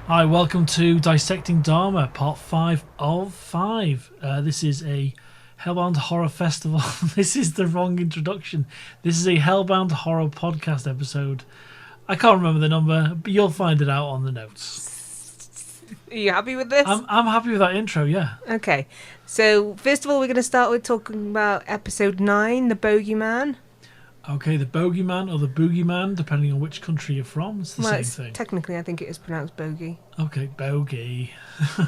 Hi, welcome to Dissecting Dahmer, part 5 of 5. This is a Hellbound Horror Festival. This is the wrong introduction. This is a Hellbound Horror Podcast episode. I can't remember the number, but you'll find it out on the notes. Are you happy with this? I'm happy with that intro, yeah. Okay. So, first of all, we're going to start with talking about episode 9, The Bogeyman. Okay, the Bogeyman or the Boogeyman, depending on which country you're from, it's the same thing. Technically, I think it is pronounced bogey. Okay, bogey.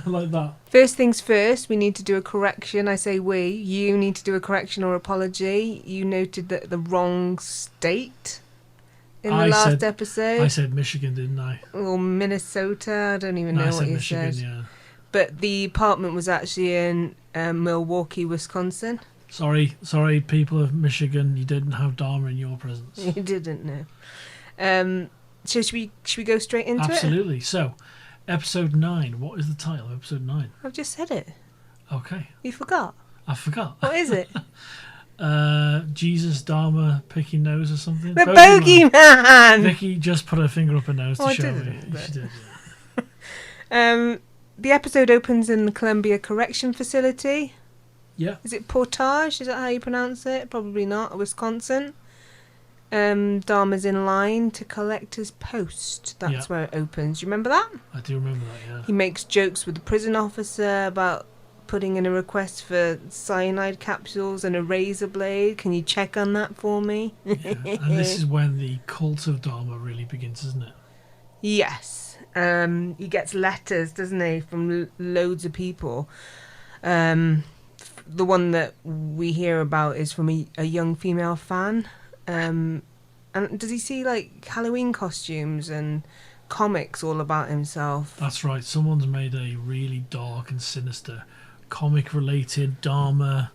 Like that. First things first, we need to do a correction. I say we. You need to do a correction or apology. You noted that the wrong state in the last episode. I said Michigan, didn't I? Or Minnesota. I don't even know what you Michigan, said. Yeah. But the apartment was actually in Milwaukee, Wisconsin. Sorry, people of Michigan, you didn't have Dahmer in your presence. You didn't know. So should we go straight into it? Absolutely. So, episode 9. What is the title of episode 9? I've just said it. Okay. You forgot. I forgot. What is it? Jesus Dahmer picking nose or something? The Bogeyman! Vicky just put her finger up her nose to show I me. didn't, but... She did, yeah. The episode opens in the Columbia Correction Facility. Yeah. Is it Portage? Is that how you pronounce it? Probably not. Wisconsin. Dahmer's in line to collect his post. That's where it opens. Do you remember that? I do remember that, yeah. He makes jokes with the prison officer about putting in a request for cyanide capsules and a razor blade. Can you check on that for me? Yeah. And this is when the cult of Dahmer really begins, isn't it? Yes. He gets letters, doesn't he, from loads of people. The one that we hear about is from a young female fan. And does he see like Halloween costumes and comics all about himself? That's right. Someone's made a really dark and sinister comic-related Dahmer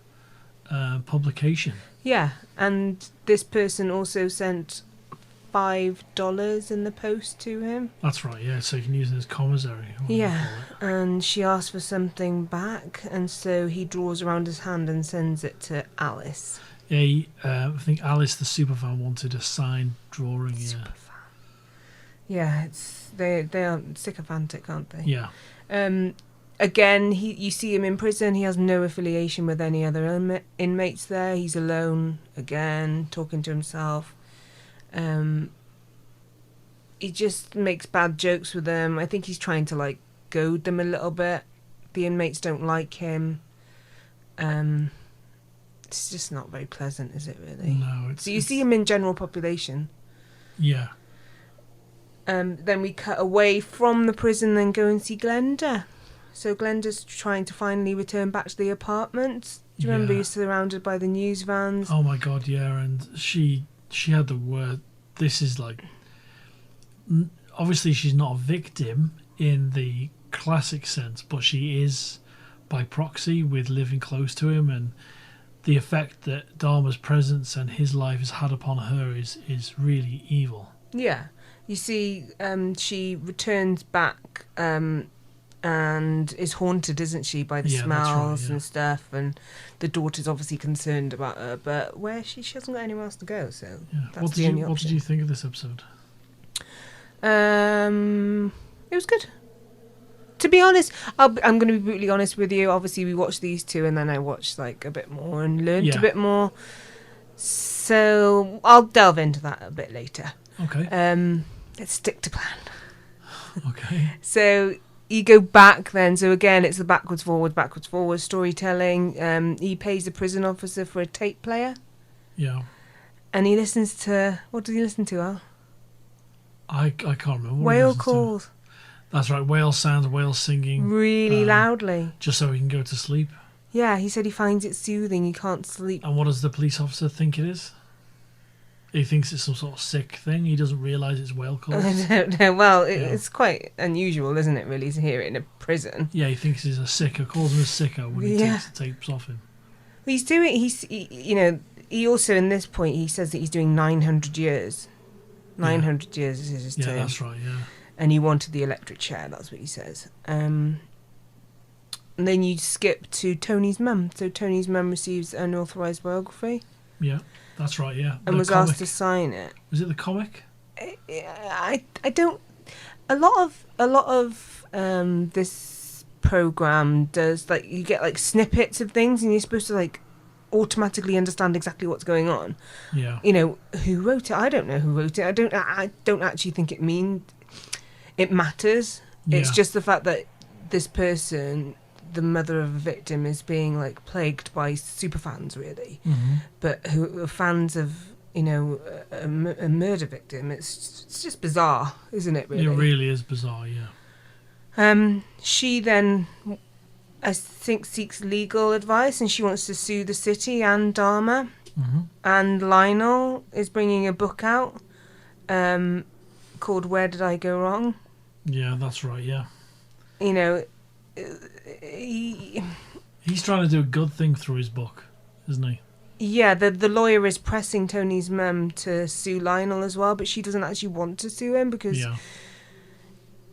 publication. Yeah, and this person also sent $5 in the post to him. That's right, yeah, so you can use it as commissary. Yeah, and she asked for something back, and so he draws around his hand and sends it to Alice. Yeah, I think Alice the superfan wanted a signed drawing. Superfan. Yeah, they are sycophantic, aren't they? Yeah. Again, you see him in prison. He has no affiliation with any other inmates there. He's alone again, talking to himself. He just makes bad jokes with them. I think he's trying to like goad them a little bit. The inmates don't like him. It's just not very pleasant, is it really? No, so you see him in general population. Yeah. Then we cut away from the prison and go and see Glenda. So Glenda's trying to finally return back to the apartment. Do you remember you're surrounded by the news vans? Oh my god, yeah, and she had the word. This is like, obviously she's not a victim in the classic sense, but she is by proxy with living close to him, and the effect that Dahmer's presence and his life has had upon her is really evil. Yeah. You see, she returns back and is haunted, isn't she, by the smells and stuff, and the daughter's obviously concerned about her, but she hasn't got anywhere else to go, so that's the only option. What did you think of this episode? It was good. To be honest, I'm going to be brutally honest with you. Obviously, we watched these two, and then I watched like a bit more and learned a bit more. So I'll delve into that a bit later. Okay. Let's stick to plan. Okay. So you go back then. So again, it's the backwards, forward storytelling. He pays the prison officer for a tape player. Yeah. And he listens to... What did he listen to, Al? I can't remember. Whale calls. That's right, whale sounds, whale singing. Really loudly. Just so he can go to sleep. Yeah, he said he finds it soothing, he can't sleep. And what does the police officer think it is? He thinks it's some sort of sick thing. He doesn't realise it's whale calls. I don't know. Well, it's quite unusual, isn't it, really, to hear it in a prison. Yeah, he thinks he's a sicko, calls him a sicko when he takes the tapes off him. Well, he also, in this point, he says that he's doing 900 years. 900 years is his term. Yeah, that's right, yeah. And he wanted the electric chair, that's what he says. And then you skip to Tony's mum. So Tony's mum receives unauthorised biography. Yeah, that's right, yeah. And was asked to sign it. Was it the comic? I don't... A lot of this program does, like, you get like snippets of things, and you're supposed to like automatically understand exactly what's going on. Yeah. You know, who wrote it? I don't know who wrote it. I don't actually think it matters. Yeah. It's just the fact that this person, the mother of a victim, is being like plagued by super fans, really, but who are fans of, you know, a murder victim. It's just bizarre, isn't it? Really, it really is bizarre. Yeah. She then, I think, seeks legal advice, and she wants to sue the city and Dahmer. And Lionel is bringing a book out called "Where Did I Go Wrong?" Yeah, that's right. Yeah. You know, he's trying to do a good thing through his book, isn't he? Yeah, the lawyer is pressing Tony's mum to sue Lionel as well, but she doesn't actually want to sue him because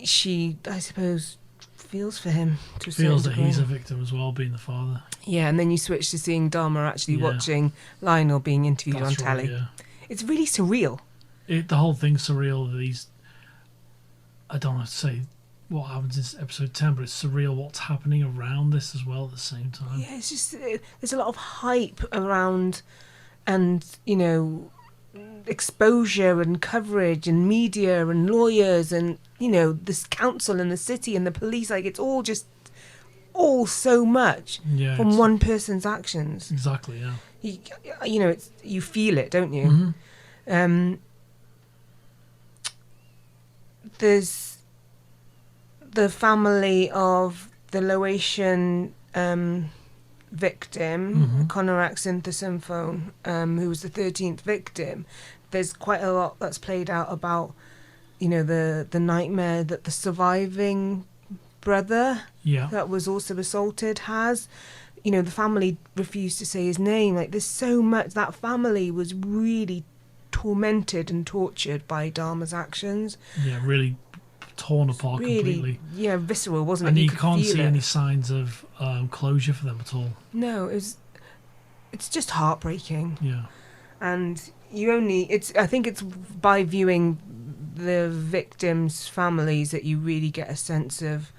she, I suppose, feels for him to a certain feels that degree. he's a victim as well, being the father. Yeah, and then you switch to seeing Dahmer actually watching Lionel being interviewed That's on right, telly. yeah. It's really surreal. The whole thing's surreal. That he's, I don't want to say what happens in episode 10, but it's surreal what's happening around this as well at the same time. Yeah, it's just, there's a lot of hype around, and, you know, exposure and coverage and media and lawyers and, you know, this council and the city and the police. Like, it's all just all so much from one person's actions. Exactly, yeah. You know, you feel it, don't you? There's the family of the Laotian victim, Conarac Synthosympho, who was the 13th victim. There's quite a lot that's played out about, you know, the nightmare that the surviving brother that was also assaulted has. You know, the family refused to say his name. Like, there's so much. That family was really tormented and tortured by Dahmer's actions. Yeah, really torn apart completely. Yeah, visceral, wasn't it? And you can't see any signs of closure for them at all. No, it's just heartbreaking. Yeah. And I think it's by viewing the victims' families that you really get a sense of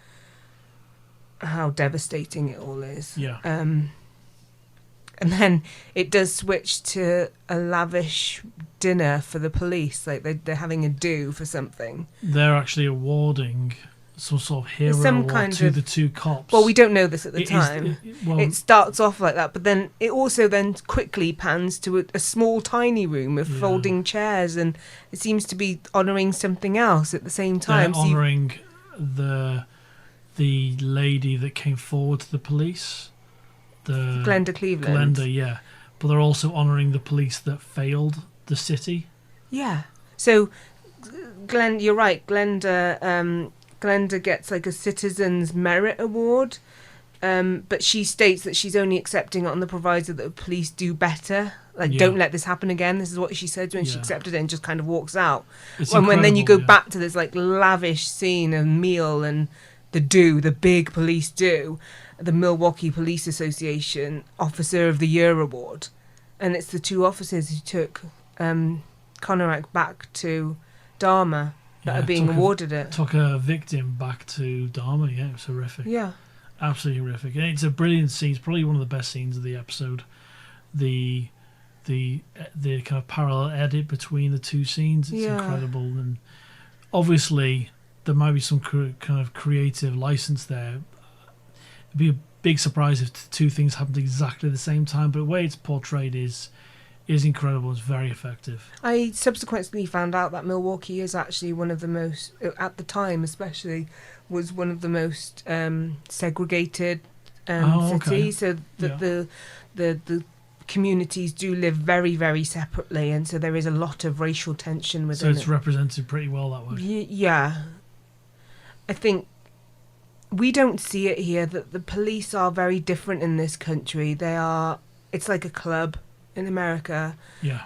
how devastating it all is. Yeah. And then it does switch to a lavish dinner for the police. Like, they're having a do for something. They're actually awarding some sort of hero award to the two cops. Well, we don't know this at the time. It starts off like that, but then it also then quickly pans to a small, tiny room with folding chairs, and it seems to be honouring something else at the same time. They're honouring the lady that came forward to the police. Glenda Cleveland. Glenda, yeah. But they're also honouring the police that failed the city. Yeah. So, you're right. Glenda gets like a Citizen's Merit Award, but she states that she's only accepting it on the proviso that the police do better. Like, don't let this happen again. This is what she said when she accepted it, and just kind of walks out. And when then you go back to this like lavish scene of meal and the big police do, the Milwaukee Police Association Officer of the Year Award, and it's the two officers who took Conarac back to Dahmer that are being awarded it. Took a victim back to Dahmer. Yeah, it was horrific. Yeah, absolutely horrific. And it's a brilliant scene. It's probably one of the best scenes of the episode. The kind of parallel edit between the two scenes, it's incredible. And obviously there might be some kind of creative license there. It'd be a big surprise if two things happened exactly the same time, but the way it's portrayed is incredible. It's very effective. I subsequently found out that Milwaukee is actually one of the most, at the time especially, was one of the most segregated cities. So the communities do live very, very separately, and so there is a lot of racial tension within it. So it's represented pretty well that way. Yeah. I think we don't see it here, that the police are very different in this country. It's like a club in America. Yeah.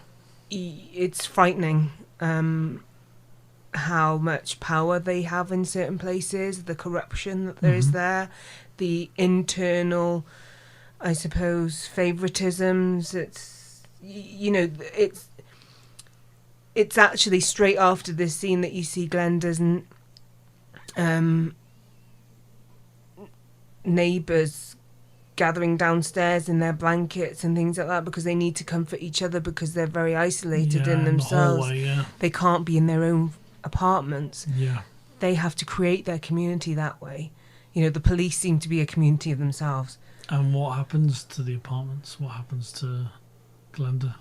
It's frightening how much power they have in certain places, the corruption that there is there, the internal, I suppose, favoritisms. It's actually straight after this scene that you see Glenda's neighbours gathering downstairs in their blankets and things like that because they need to comfort each other because they're very isolated in themselves. The hallway, They can't be in their own apartments. Yeah. They have to create their community that way. You know, the police seem to be a community of themselves. And what happens to the apartments? What happens to Glenda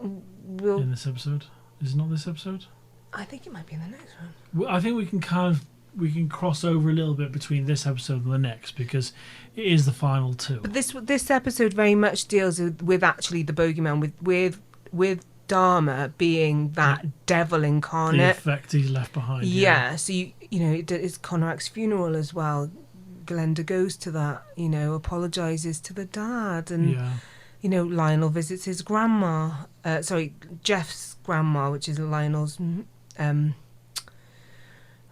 in this episode? Is it not this episode? I think it might be in the next one. I think we can cross over a little bit between this episode and the next because it is the final two. But this episode very much deals with actually the bogeyman, with Dahmer being that devil incarnate. The effect he's left behind. Yeah. So you know it's Conrac's funeral as well. Glenda goes to that, you know, apologises to the dad, and you know, Lionel visits his grandma. Jeff's grandma, which is Lionel's mother.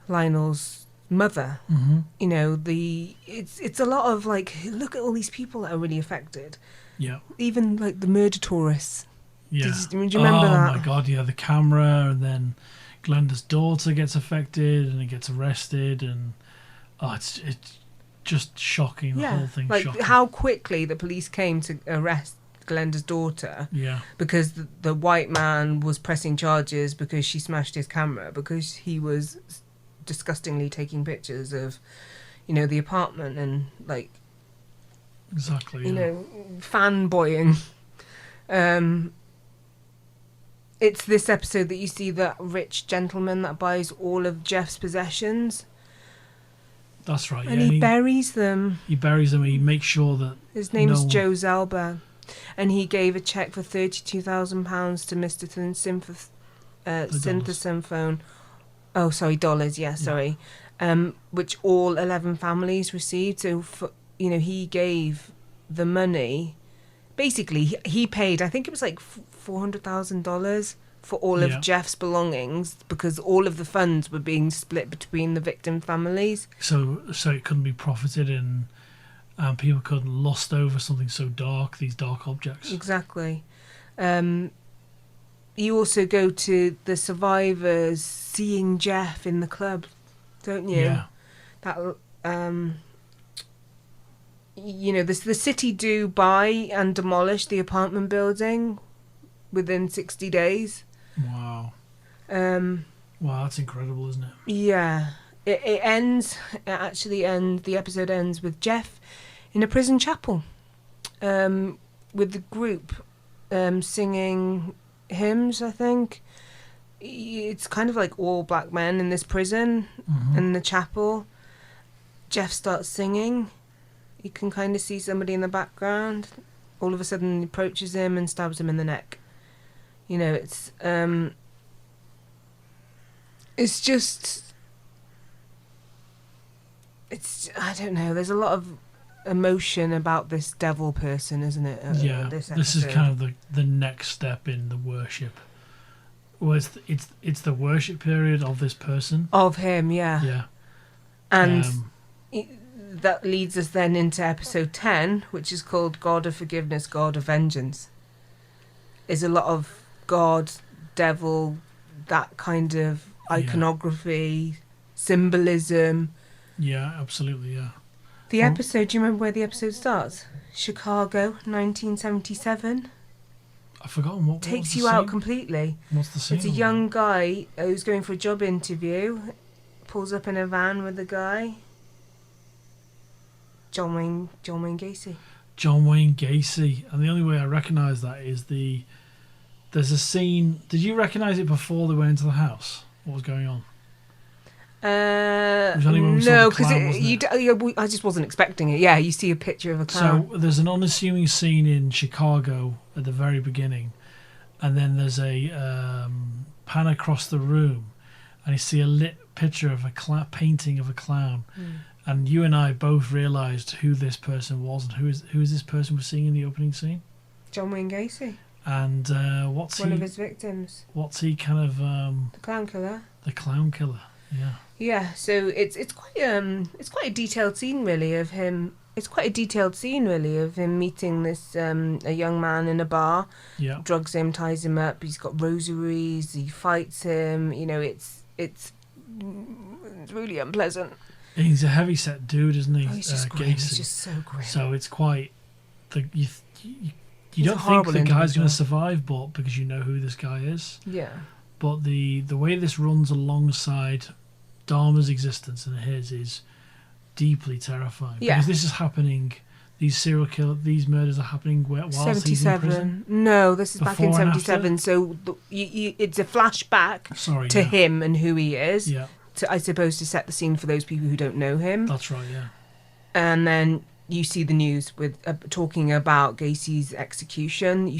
Mm-hmm. You know, it's a lot of like, look at all these people that are really affected. Yeah. Even like the murder tourists. Yeah. Do you remember that? Oh my God! Yeah, the camera, and then Glenda's daughter gets affected and it gets arrested, and it's just shocking. The whole thing's shocking. How quickly the police came to arrest Glenda's daughter. Yeah. Because the white man was pressing charges because she smashed his camera because he was disgustingly taking pictures of, you know, the apartment and like. Exactly. You know, fanboying. It's this episode that you see that rich gentleman that buys all of Jeff's possessions. That's right, and he buries them. He buries them and he makes sure that... His name's Joe Zelba. And he gave a cheque for £32,000 to Mr. Synthesophone. Oh, sorry, dollars, sorry. Which all 11 families received. So, you know, he gave the money... Basically, he paid, I think it was like $400,000 for all of Jeff's belongings because all of the funds were being split between the victim families. So it couldn't be profited in, and people couldn't lust over something so dark, these dark objects. Exactly. You also go to the survivors seeing Jeff in the club, don't you? Yeah. That you know, the city do buy and demolish the apartment building within 60 days. Wow. Wow, that's incredible, isn't it? Yeah. The episode ends with Jeff in a prison chapel with the group singing hymns, I think. It's kind of like all black men in this prison in the chapel. Jeff starts singing. You can kind of see somebody in the background. All of a sudden, he approaches him and stabs him in the neck. You know, it's just... I don't know. There's a lot of emotion about this devil person, isn't it? This is kind of the next step in the worship. Well, it's the worship period of this person. Of him, yeah. Yeah. And... that leads us then into episode 10, which is called God of Forgiveness, God of Vengeance. There's a lot of God, devil, that kind of iconography, symbolism. Yeah, absolutely, yeah. The episode, do you remember where the episode starts? Chicago, 1977. I've forgotten what takes you out completely. What's the scene? It's a young guy who's going for a job interview, pulls up in a van with a guy. John Wayne Gacy. John Wayne Gacy. And the only way I recognise that is there's a scene... Did you recognise it before they went into the house? What was going on? No, because I just wasn't expecting it. Yeah, you see a picture of a clown. So there's an unassuming scene in Chicago at the very beginning, and then there's a pan across the room, and you see a lit picture of a painting of a clown. And you and I both realised who this person was and who is this person we're seeing in the opening scene? John Wayne Gacy. And what's one of his victims? What's he kind of? The clown killer. The clown killer. Yeah. Yeah. So it's quite a detailed scene really of him. It's quite a detailed scene really of him meeting this a young man in a bar. Yeah. Drugs him, ties him up. He's got rosaries. He fights him. You know, it's really unpleasant. He's a heavy-set dude, isn't he? Oh, he's just grim. He's just so grim. So it's quite... You don't think the guy's going to survive, but because you know who this guy is. Yeah. But the way this runs alongside Dahmer's existence and his is deeply terrifying. Yeah. Because this is happening... These murders are happening whilst he's in prison? No, this is back in 77. So it's a flashback to him and who he is. Yeah. I suppose to set the scene for those people who don't know him. That's right, yeah. And then you see the news with talking about Gacy's execution.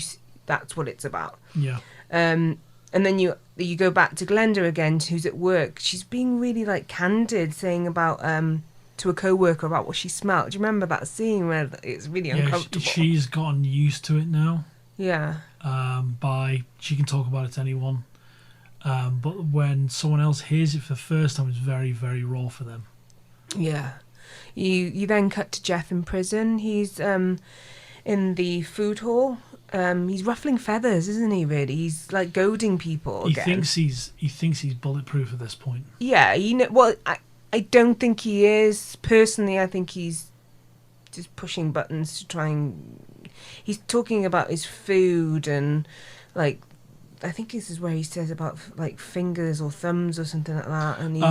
That's what it's about. Yeah. And then you go back to Glenda again, who's at work. She's being really like candid, saying about... to a co-worker about what she smelled. Do you remember that scene where it's really uncomfortable? She's gotten used to it now. Yeah. She can talk about it to anyone. But when someone else hears it for the first time, it's very, very raw for them. Yeah. You then cut to Jeff in prison. He's in the food hall. He's ruffling feathers, isn't he? Really, he's like goading people. He thinks he's bulletproof at this point. Yeah. I don't think he is. Personally, I think he's just pushing buttons to try and... He's talking about his food and, like, I think this is where he says about, like, fingers or thumbs or something like that. And this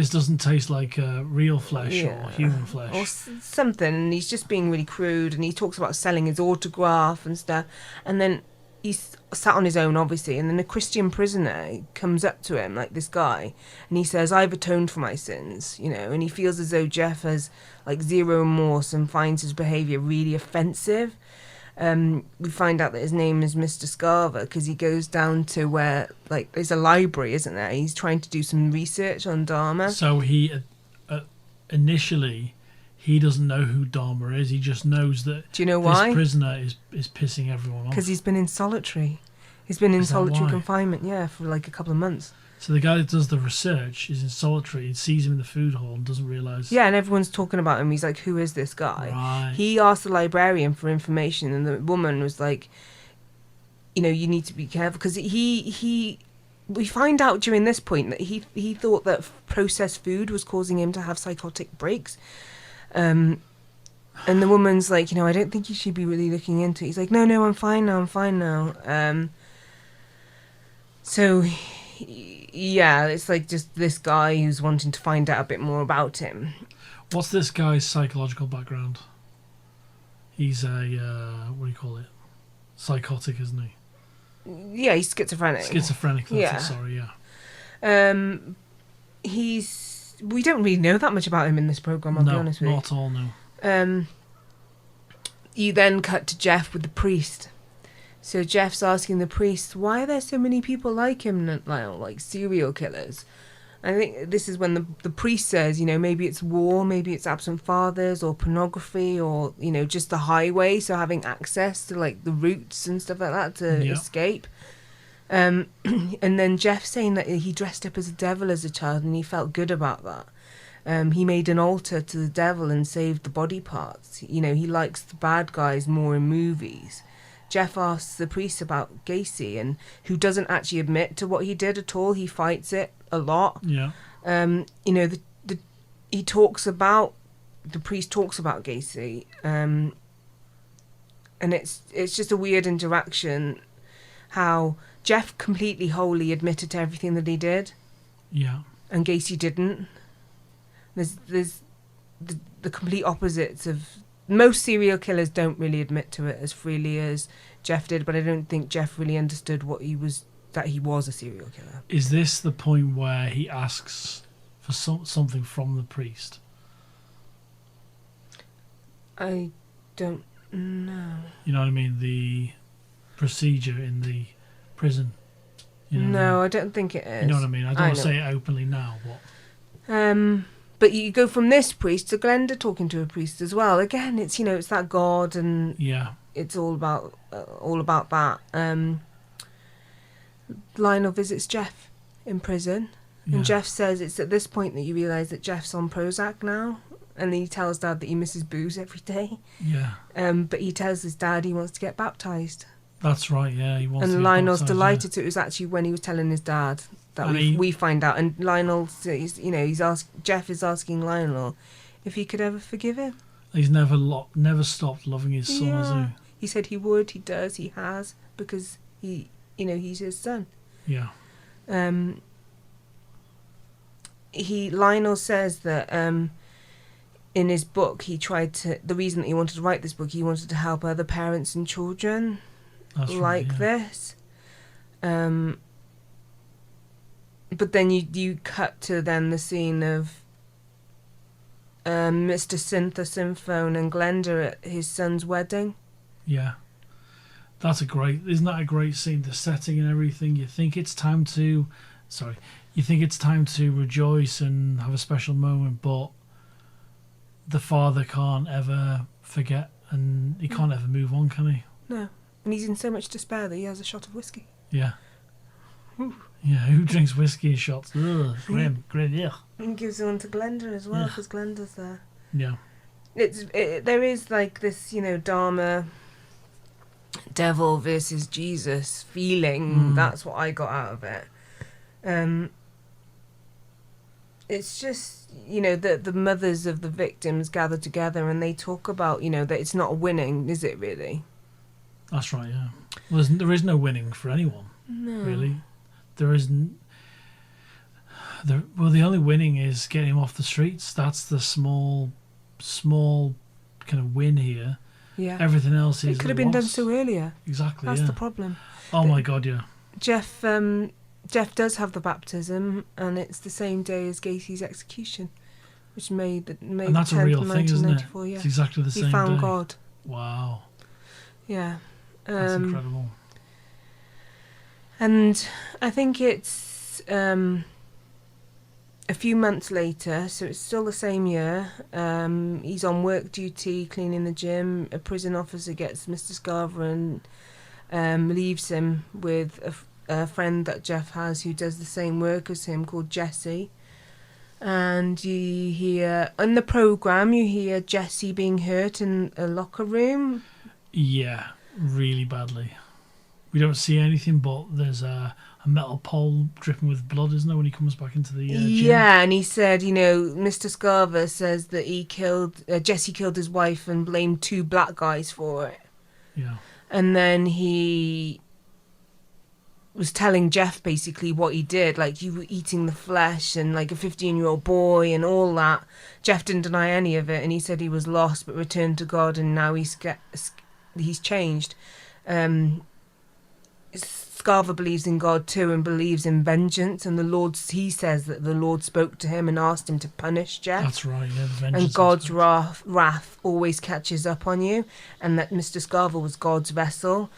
doesn't taste like real flesh or human flesh. Or something, and he's just being really crude, and he talks about selling his autograph and stuff, and then... He's sat on his own, obviously, and then a Christian prisoner comes up to him, like this guy, and he says, "I've atoned for my sins," and he feels as though Jeff has, like, zero remorse and finds his behaviour really offensive. We find out that his name is Mr. Scarver because he goes down to where, like, there's a library, isn't there? He's trying to do some research on Dahmer. So he, initially... He doesn't know who Dahmer is. He just knows that Do you know why? This prisoner is pissing everyone off. Because he's been in solitary. He's been in solitary confinement, for like a couple of months. So the guy that does the research is in solitary. He sees him in the food hall and doesn't realise... Yeah, and everyone's talking about him. He's like, who is this guy? Right. He asked the librarian for information, and the woman was like, you need to be careful. Because we find out during this point that he thought that processed food was causing him to have psychotic breaks. And the woman's like, I don't think you should be really looking into it. He's like, no, I'm fine now. So, yeah, it's like just this guy who's wanting to find out a bit more about him. What's this guy's psychological background? He's a, what do you call it? Psychotic, isn't he? Yeah, he's schizophrenic. Schizophrenic, that's it, sorry, yeah. We don't really know that much about him in this programme, I'll be honest with you. Not at all, no. You then cut to Jeff with the priest. So Jeff's asking the priest, why are there so many people like him now, like serial killers? I think this is when the priest says, maybe it's war, maybe it's absent fathers or pornography or, just the highway, so having access to, like, the routes and stuff like that to escape. And then Jeff saying that he dressed up as a devil as a child and he felt good about that. He made an altar to the devil and saved the body parts. He likes the bad guys more in movies. Jeff asks the priest about Gacy, and who doesn't actually admit to what he did at all. He fights it a lot. Yeah. The priest talks about Gacy, and it's just a weird interaction. How Jeff completely wholly admitted to everything that he did. Yeah. And Gacy didn't. There's the complete opposites of... Most serial killers don't really admit to it as freely as Jeff did, but I don't think Jeff really understood that he was a serial killer. Is this the point where he asks for something from the priest? I don't know. You know what I mean? The procedure in the prison. No, I don't think it is. You know what I mean? I don't want to say it openly now, but... But you go from this priest to Glenda talking to a priest as well. Again, it's it's that God, and it's all about that. Lionel visits Jeff in prison, and Jeff says it's at this point that you realise that Jeff's on Prozac now, and he tells Dad that he misses booze every day. Yeah. But he tells his dad he wants to get baptised. That's right. Yeah, he wants. And Lionel's delighted. So it was actually when he was telling his dad that we find out. And Lionel says, Jeff is asking Lionel if he could ever forgive him. He's never stopped loving his son, has he? He said he would. He does. He has, because he's his son. Yeah. Lionel says that in his book the reason that he wanted to write this book, he wanted to help other parents and children this. But then you cut to then the scene of Mr. Synthphone and Glenda at his son's wedding. Yeah. Isn't that a great scene? The setting and everything. You think it's time to rejoice and have a special moment, but the father can't ever forget, and he can't ever move on, can he? No. And he's in so much despair that he has a shot of whiskey. Yeah. Ooh. Yeah, who drinks whiskey in shots? Ugh, grim, yeah. And gives one to Glenda as well, because Glenda's there. Yeah. There is like this, Dahmer devil versus Jesus feeling. That's what I got out of it. It's just, the mothers of the victims gather together and they talk about, that it's not winning, is it really? That's right, yeah. Well, there is no winning for anyone, really. There isn't. The only winning is getting him off the streets. That's the small kind of win here. Yeah. Everything else is. It could have been done so earlier. Exactly. That's the problem. Oh my God, yeah. Jeff does have the baptism, and it's the same day as Gacy's execution, which made and that's a real thing, isn't it? Yeah. It's exactly the same day. He found God. Wow. Yeah. That's incredible. And I think it's a few months later, so it's still the same year. He's on work duty, cleaning the gym. A prison officer gets Mr. Scarver and leaves him with a friend that Jeff has who does the same work as him, called Jesse. And you hear, in the programme, Jesse being hurt in a locker room. Yeah, really badly. We don't see anything, but there's a metal pole dripping with blood, isn't there, when he comes back into the gym? Yeah, and he said, Mr. Scarver says that Jesse killed his wife and blamed 2 black guys for it. Yeah. And then he was telling Jeff basically what he did, like you were eating the flesh and like a 15-year-old boy and all that. Jeff didn't deny any of it, and he said he was lost but returned to God, and now he's changed. Scarver believes in God too and believes in vengeance, and he says that the Lord spoke to him and asked him to punish Jeff. That's right, yeah, the vengeance. And God's wrath always catches up on you, and that Mr. Scarver was God's vessel.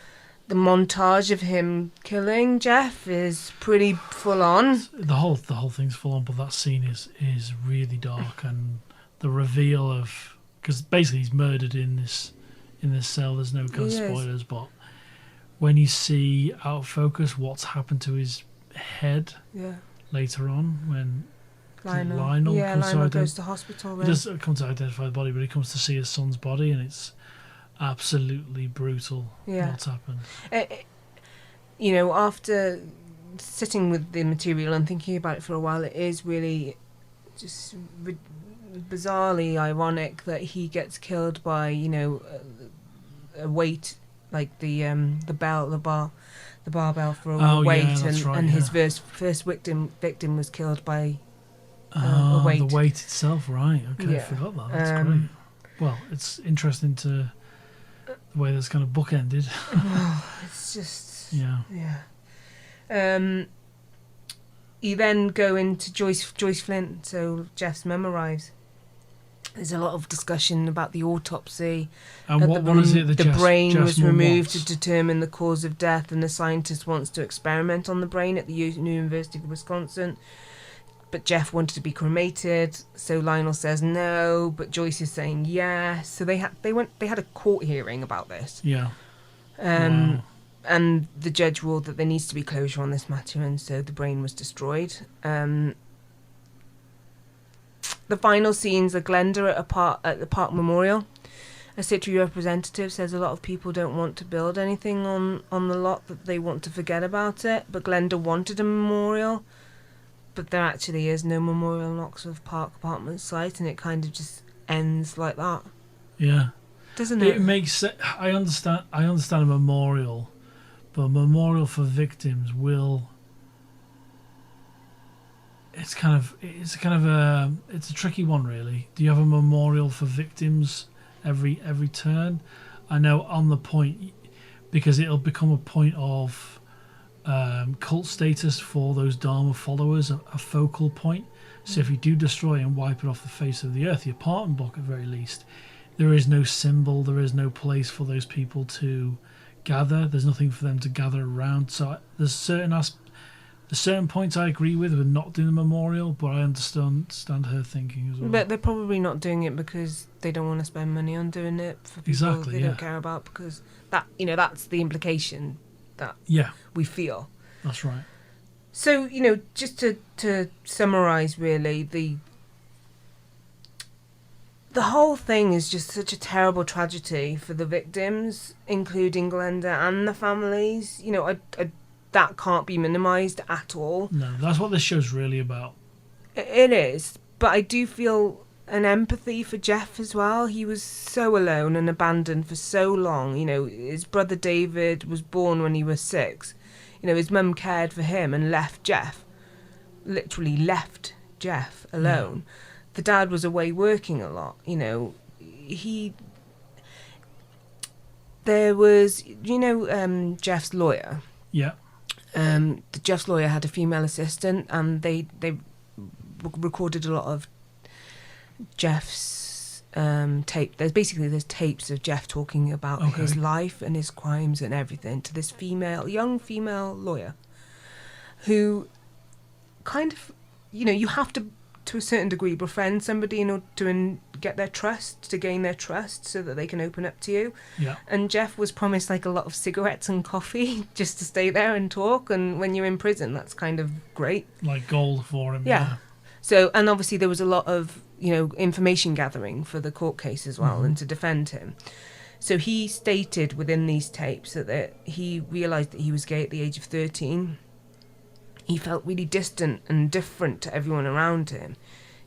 The montage of him killing Jeff is pretty full on. The whole thing's full on, but that scene is really dark, and the reveal of, because basically he's murdered in this cell. There's no spoilers, but when you see out of focus what's happened to his head later on, when Lionel goes to hospital. He doesn't come to identify the body, but he comes to see his son's body, and it's absolutely brutal what's happened. After sitting with the material and thinking about it for a while, it is really just bizarrely ironic that he gets killed by a weight, like the barbell for a weight, and his first victim was killed by a weight. The weight itself, right? Okay, I forgot that. That's great. Well, it's interesting to the way that's kind of bookended. It's just yeah. You then go into Joyce Flint, so Jeff's mum arrives. There's a lot of discussion about the autopsy. And what is it? The brain was removed to determine the cause of death, and the scientist wants to experiment on the brain at the University of Wisconsin. But Jeff wanted to be cremated, so Lionel says no, but Joyce is saying yes. So they had a court hearing about this. Yeah. Wow. And the judge ruled that there needs to be closure on this matter, and so the brain was destroyed. The final scenes are Glenda at the park memorial. A city representative says a lot of people don't want to build anything on the lot, that they want to forget about it, but Glenda wanted a memorial but there actually is no memorial on Oxford Park apartment site, and it kind of just ends like that. Yeah. Doesn't it? It makes sense. I understand a memorial, but a memorial for victims will... It's a tricky one, really. Do you have a memorial for victims every turn? I know on the point, because it'll become a point of cult status for those Dahmer followers, a focal point. So if you do destroy and wipe it off the face of the earth, the apartment block at the very least, there is no symbol, there is no place for those people to gather. There's nothing for them to gather around. So there's certain points I agree with not doing the memorial, but I understand her thinking as well. But they're probably not doing it because they don't want to spend money on doing it for people they don't care about, because that's the implication that we feel. That's right. So, just to summarise, really, the whole thing is just such a terrible tragedy for the victims, including Glenda and the families. That can't be minimised at all. No, that's what this show's really about. It is, but I do feel an empathy for Jeff as well. He was so alone and abandoned for so long. His brother David was born when he was 6. His mum cared for him and left Jeff alone. Yeah. The dad was away working a lot. There was, Jeff's lawyer. Yeah. Jeff's lawyer had a female assistant, and they recorded a lot of Jeff's tape. There's tapes of Jeff talking about his life and his crimes and everything to this young female lawyer, who kind of, you have to a certain degree befriend somebody in order to get their trust, to gain their trust, so that they can open up to you. Yeah. And Jeff was promised a lot of cigarettes and coffee just to stay there and talk, and when you're in prison, that's kind of great. Like gold for him. Yeah. So, and obviously there was a lot of, information gathering for the court case as well, and to defend him. So he stated within these tapes that he realised that he was gay at the age of 13. He felt really distant and different to everyone around him.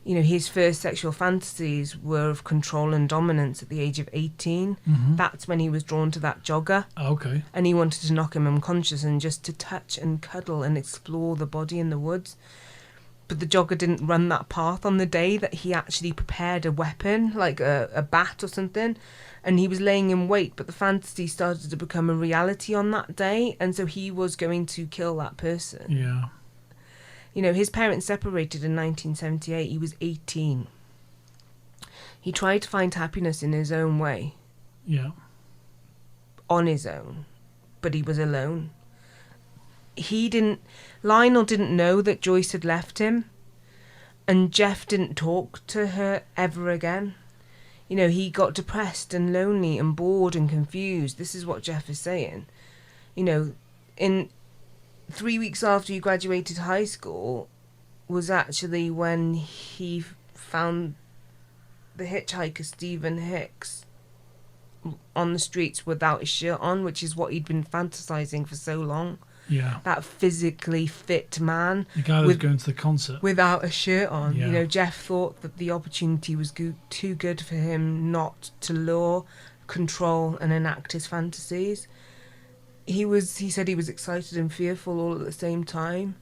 His first sexual fantasies were of control and dominance at the age of 18. Mm-hmm. That's when he was drawn to that jogger. Okay. And he wanted to knock him unconscious and just to touch and cuddle and explore the body in the woods. But the jogger didn't run that path on the day that he actually prepared a weapon, like a bat or something. And he was laying in wait, but the fantasy started to become a reality on that day, and so he was going to kill that person. Yeah. His parents separated in 1978. He was 18. He tried to find happiness in his own way. Yeah. On his own. But he was alone. Lionel didn't know that Joyce had left him, and Jeff didn't talk to her ever again. He got depressed and lonely and bored and confused. This is what Jeff is saying. In 3 weeks after he graduated high school was actually when he found the hitchhiker Stephen Hicks on the streets without his shirt on, which is what he'd been fantasizing for so long. Yeah. That physically fit man. The guy that was going to the concert. Without a shirt on. Yeah. Jeff thought that the opportunity was too good for him not to lure, control and enact his fantasies. He said he was excited and fearful all at the same time.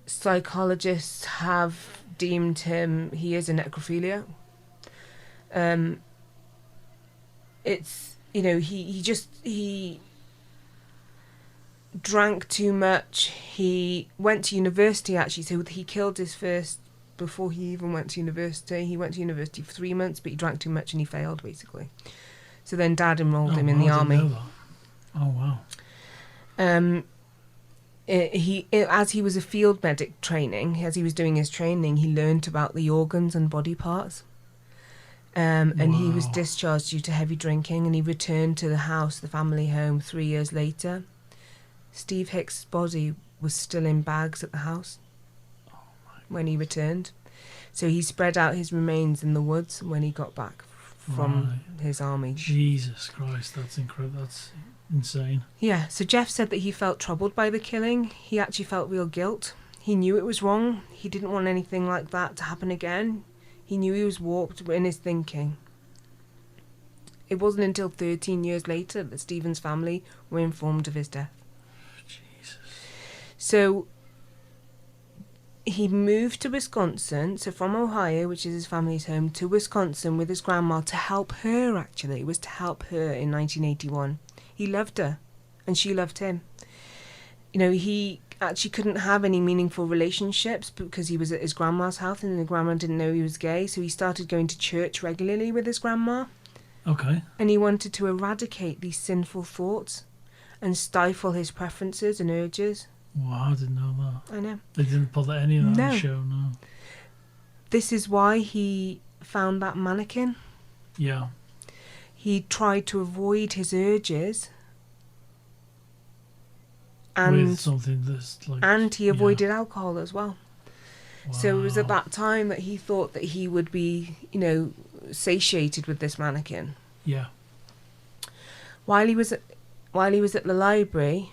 Psychologists have deemed he is a necrophilia. He drank too much. He went to university, actually, so he killed his first before he even went to university. He went to university for 3 months, but he drank too much and he failed, basically. So then Dad enrolled him in the army. I didn't know that. Oh, wow. As he was a field medic training, as he was doing his training, he learnt about the organs and body parts. And he was discharged due to heavy drinking, and he returned to the family home 3 years later. Steve Hicks' body was still in bags at the house when he returned. So he spread out his remains in the woods when he got back from his army. Jesus Christ, that's incredible. That's insane. Yeah, so Jeff said that he felt troubled by the killing. He actually felt real guilt. He knew it was wrong. He didn't want anything like that to happen again. He knew he was warped in his thinking. It wasn't until 13 years later that Stephen's family were informed of his death. Jesus. So he moved to Wisconsin, so from Ohio, which is his family's home, to Wisconsin with his grandma to help her, actually. It was to help her in 1981. He loved her, and she loved him. You know, he actually couldn't have any meaningful relationships because he was at his grandma's house and the grandma didn't know he was gay, so he started going to church regularly with his grandma. Okay. And he wanted to eradicate these sinful thoughts and stifle his preferences and urges. Wow, I didn't know that. I know. They didn't put any of that on the show, no. This is why he found that mannequin. Yeah. He tried to avoid his urges. And with something that's like... And he avoided alcohol as well. Wow. So it was at that time that he thought that he would be, you know, satiated with this mannequin. Yeah. While he was at the library,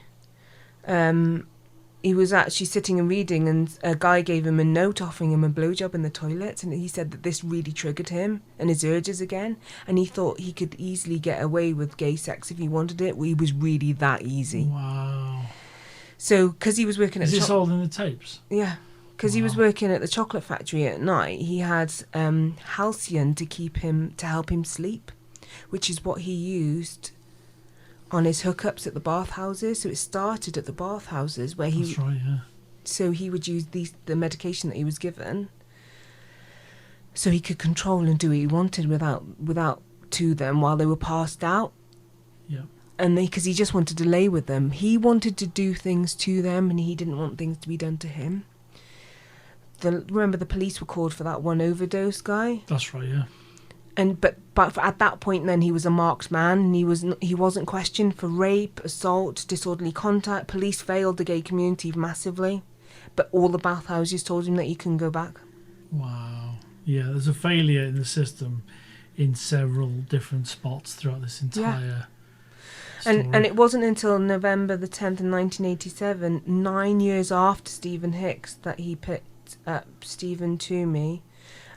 he was actually sitting and reading, and a guy gave him a note offering him a blowjob in the toilet, and he said that this really triggered him and his urges again, and he thought he could easily get away with gay sex if he wanted it. Well, he was really that easy. Wow. So, because he was working at... Is this all in the tapes? Yeah. Because he was working at the chocolate factory at night, he had halcyon to help him sleep, which is what he used on his hookups at the bathhouses. So it started at the bathhouses where he... That's right, yeah. So he would use the medication that he was given so he could control and do what he wanted without to them while they were passed out. Yeah. And because he just wanted to lay with them. He wanted to do things to them and he didn't want things to be done to him. Remember the police were called for that one overdose guy? That's right, yeah. And but at that point then he was a marked man, and he wasn't questioned for rape, assault, disorderly conduct. Police failed the gay community massively, but all the bathhouses told him that he couldn't go back. Wow. Yeah, there's a failure in the system in several different spots throughout this entire story. And it wasn't until November the 10th in 1987, 9 years after Stephen Hicks, that he picked up Stephen Toomey,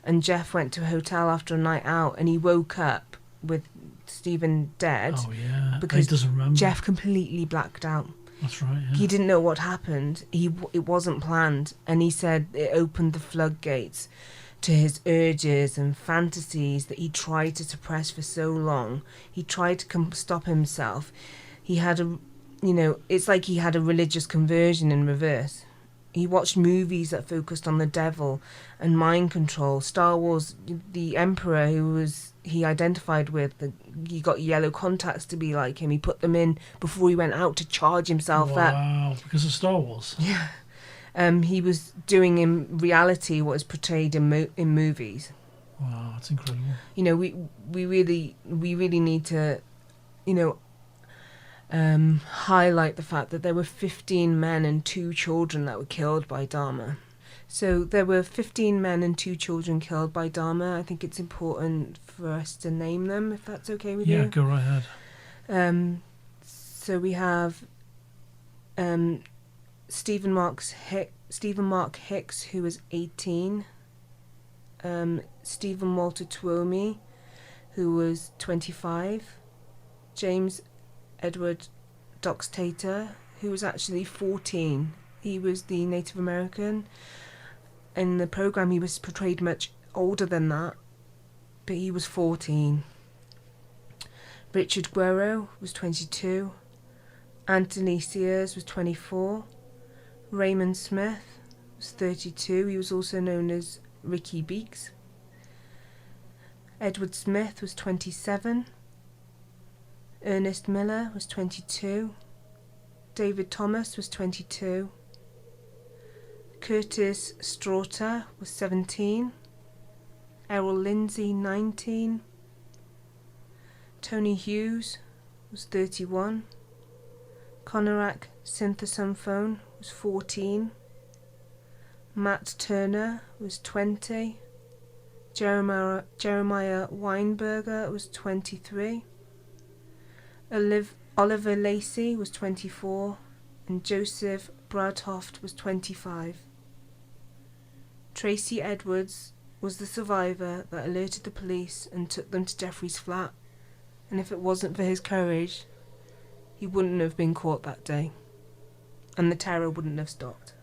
and Jeff went to a hotel after a night out, and he woke up with Stephen dead. Oh yeah, because he doesn't remember. Jeff completely blacked out. That's right. Yeah. He didn't know what happened. It wasn't planned, and he said it opened the floodgates to his urges and fantasies that he tried to suppress for so long. He tried to stop himself. He had it's like he had a religious conversion in reverse. He watched movies that focused on the devil and mind control. Star Wars, the Emperor he identified with, he got yellow contacts to be like him. He put them in before he went out to charge himself up. Wow, because of Star Wars. Yeah. He was doing in reality what is portrayed in movies. Wow, that's incredible. You know, we really need to, highlight the fact that there were 15 men and 2 children that were killed by Dahmer. So there were 15 men and 2 children killed by Dahmer. I think it's important for us to name them, if that's okay with you. Yeah, go right ahead. So we have Stephen Mark Hicks, who was 18. Stephen Walter Twomey, who was 25. James Edward Doxtator, who was actually 14. He was the Native American. In the program, he was portrayed much older than that, but he was 14. Richard Guerrero was 22. Anthony Sears was 24. Raymond Smith was 32. He was also known as Ricky Beeks. Edward Smith was 27. Ernest Miller was 22. David Thomas was 22. Curtis Straughter was 17. Errol Lindsay, 19. Tony Hughes was 31. Conorak Synthesophone was 14. Matt Turner was 20. Jeremiah Weinberger was 23. Oliver Lacey was 24, and Joseph Bradhoft was 25. Tracy Edwards was the survivor that alerted the police and took them to Jeffrey's flat. And if it wasn't for his courage, he wouldn't have been caught that day. And the terror wouldn't have stopped.